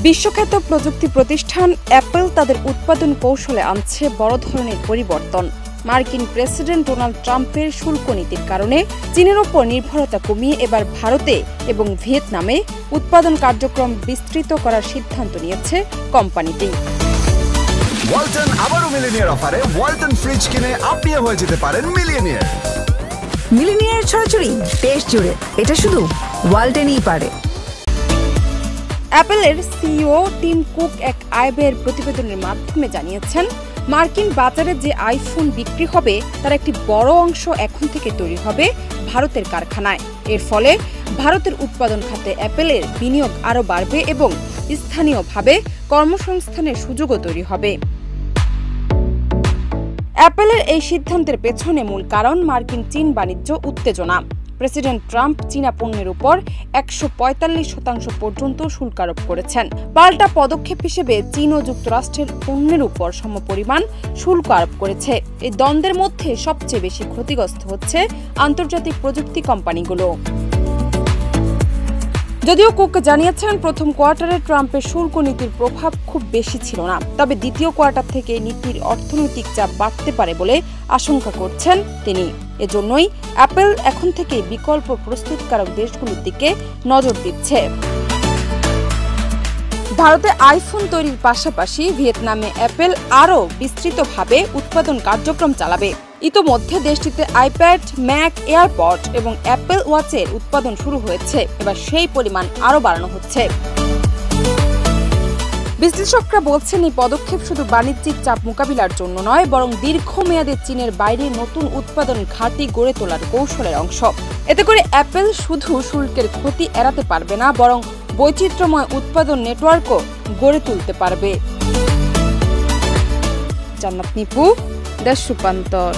বিশ্বখ্যাত প্রযুক্তি প্রতিষ্ঠান অ্যাপল তাদের উৎপাদন কৌশলে আনছে বড় ধরনের পরিবর্তন। মার্কিন প্রেসিডেন্ট ডোনাল্ড ট্রাম্পের শুল্ক নীতির কারণে চীনের ওপর নির্ভরতা কমিয়ে এবার ভারতে এবং ভিয়েতনামে উৎপাদন কার্যক্রম বিস্তৃত করার সিদ্ধান্ত নিয়েছে কোম্পানিটি। ওয়ালটন আবারও মিলিনিয়ার অফারে ওয়ালটন ফ্রিজ কিনে আপনিও হয়ে যেতে পারেন মিলিয়নিয়ার। মিলিনিয়ার ছড়াছড়ি দেশ জুড়ে, এটা শুধু ওয়ালটনই পারে। অ্যাপলের সিইও টিম কুক এক আয়ব্যয়ের প্রতিবেদনের মাধ্যমে জানিয়েছেন, মার্কিন বাজারে যে আইফোন বিক্রি হবে তার একটি বড় অংশ এখন থেকে তৈরি হবে ভারতের কারখানায়। এর ফলে ভারতের উৎপাদন খাতে অ্যাপলের বিনিয়োগ আরও বাড়বে এবং স্থানীয়ভাবে কর্মসংস্থানের সুযোগও তৈরি হবে। অ্যাপলের এই সিদ্ধান্তের পেছনে মূল কারণ মার্কিন চীন বাণিজ্য উত্তেজনা। প্রেসিডেন্ট ট্রাম্প চীনা পণ্যের উপর 145% পর্যন্ত শুল্ক আরোপ করেছেন। পাল্টা পদক্ষেপ হিসেবে চীন ও যুক্তরাষ্ট্রের পণ্যের উপর সমপরিমাণ শুল্ক আরোপ করেছে। এই দ্বন্দ্বের মধ্যে সবচেয়ে বেশি ক্ষতিগ্রস্ত হচ্ছে আন্তর্জাতিক প্রযুক্তি কোম্পানিগুলো। যদিও কুক জানিয়েছেন, প্রথম কোয়ার্টারে ট্রাম্পের শুল্ক নীতির প্রভাব খুব বেশি ছিল না, তবে দ্বিতীয় কোয়ার্টার থেকে নীতির অর্থনৈতিক চাপ বাড়তে পারে বলে আশঙ্কা করছেন তিনি। এজন্যই অ্যাপল এখন থেকে বিকল্প প্রস্তুতকারক দেশগুলোর দিকে নজর দিচ্ছে। ভারতে আইফোন তৈরির পাশাপাশি ভিয়েতনামে অ্যাপল আরও বিস্তৃতভাবে উৎপাদন কার্যক্রম চালাবে। ইতোমধ্যে দেশটিতে আইপ্যাড, ম্যাক, এয়ারপড এবং অ্যাপল ওয়াচের উৎপাদন শুরু হয়েছে। এবার সেই পরিমাণ আরও বাড়ানো হচ্ছে। বিশ্লেষকরা বলছেন, এই পদক্ষেপ শুধু বাণিজ্যিক চাপ মোকাবিলার জন্য নয়, বরং দীর্ঘমেয়াদে চীনের বাইরে নতুন উৎপাদন ঘাঁটি গড়ে তোলার কৌশলের অংশ। এতে করে অ্যাপল শুধু শুল্কের ক্ষতি এড়াতে পারবে না, বরং বৈচিত্র্যময় উৎপাদন নেটওয়ার্কও গড়ে তুলতে পারবে। জান্নাত নিপু, দেশ রূপান্তর।